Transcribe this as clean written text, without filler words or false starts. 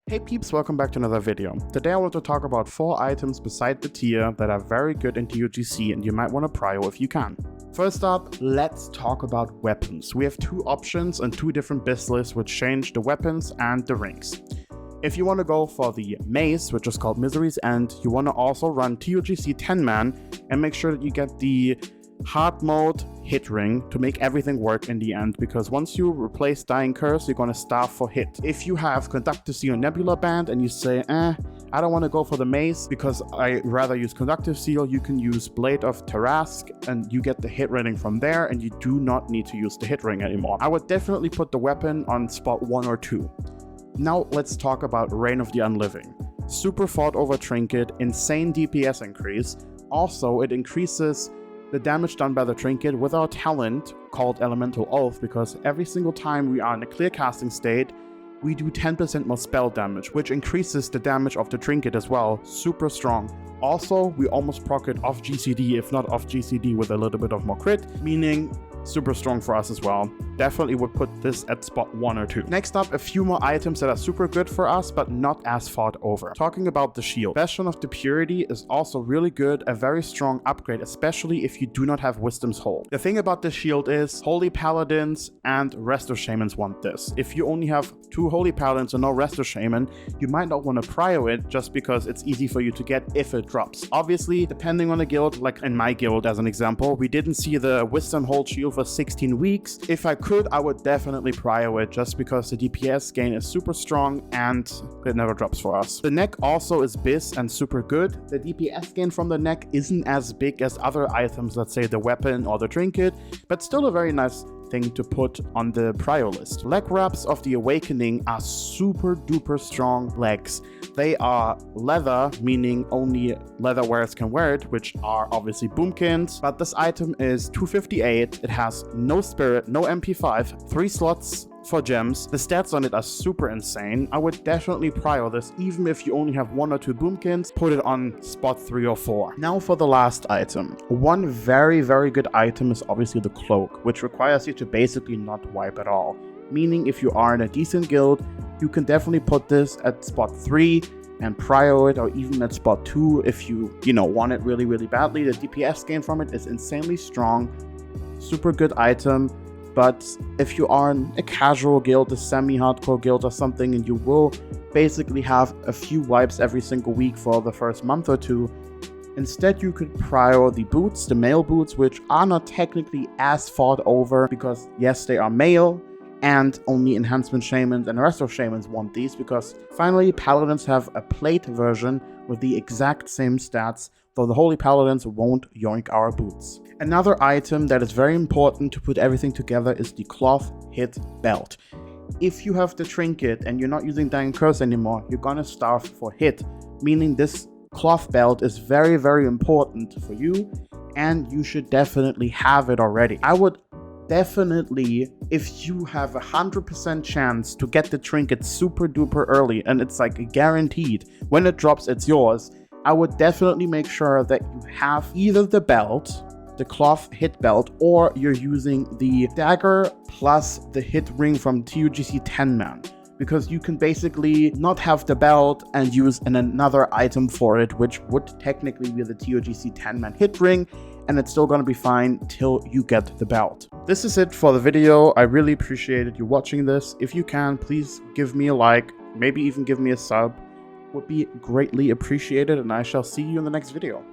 Hey peeps, welcome back to another video. Today I want to talk about 4 items beside the tier that are very good in TOGC and you might want to PRIO if you can. First up, let's talk about weapons. We have 2 options and 2 different biz lists which change the weapons and the rings. If you want to go for the mace, which is called Misery's End, you want to also run TOGC 10-man and make sure that you get the hard mode hit ring to make everything work in the end, because once you replace Dying Curse, you're gonna starve for hit. If you have Conductive Seal and Nebula Band and you say, I don't want to go for the mace because I rather use Conductive Seal, you can use Blade of Tarask and you get the hit rating from there and you do not need to use the hit ring anymore. I would definitely put the weapon on spot 1 or 2. Now let's talk about Reign of the Unliving. Super fought over trinket, insane DPS increase. Also, it increases the damage done by the trinket with our talent called Elemental Oath, because every single time we are in a clear casting state, we do 10% more spell damage, which increases the damage of the trinket as well. Super strong. Also, we almost proc it off GCD, if not off GCD, with a little bit of more crit, meaning super strong for us as well. Definitely would put this at spot 1 or 2. Next up, a few more items that are super good for us, but not as fought over. Talking about the shield. Bastion of the Purity is also really good, a very strong upgrade, especially if you do not have Wisdom's Hold. The thing about the shield is Holy Paladins and Resto Shamans want this. If you only have 2 Holy Paladins and no Resto Shaman, you might not want to PRIO it just because it's easy for you to get if it drops. Obviously, depending on the guild, like in my guild as an example, we didn't see the Wisdom Hold shield for 16 weeks. If I could, I would definitely PRIO it just because the DPS gain is super strong and it never drops for us. The neck also is biz and super good. The DPS gain from the neck isn't as big as other items, let's say the weapon or the trinket, but still a very nice thing to put on the PRIO list. Leg wraps of the Awakening are super duper strong legs. They are leather, meaning only leather wearers can wear it, which are obviously boomkins, but this item is 258. It has no spirit, no MP5, 3 slots for gems. The stats on it are super insane. I would definitely PRIO this, even if you only have 1 or 2 boomkins, put it on spot 3 or 4. Now for the last item. One very good item is obviously the Cloak, which requires you to basically not wipe at all. Meaning if you are in a decent guild, you can definitely put this at spot 3 and PRIO it, or even at spot 2 if you want it really badly. The DPS gain from it is insanely strong. Super good item. But if you are in a casual guild, a semi-hardcore guild or something, and you will basically have a few wipes every single week for the first month or 2, instead you could PRIO the boots, the male boots, which are not technically as fought over because yes, they are male, and only Enhancement Shamans and Resto Shamans want these, because finally Paladins have a plate version with the exact same stats, though the Holy Paladins won't yoink our boots. Another item that is very important to put everything together is the Cloth Hit Belt. If you have the trinket and you're not using Dying Curse anymore, you're gonna starve for hit, meaning this cloth belt is very important for you, and you should definitely have it already. I would definitely, if you have 100% chance to get the trinket super duper early, and it's like guaranteed, when it drops it's yours, I would definitely make sure that you have either the belt, the cloth hit belt, or you're using the dagger plus the hit ring from TOGC 10-man. Because you can basically not have the belt and use another item for it, which would technically be the TOGC 10-man hit ring, and it's still gonna be fine till you get the belt. This is it for the video. I really appreciated you watching this. If you can, please give me a like, maybe even give me a sub. Would be greatly appreciated, and I shall see you in the next video.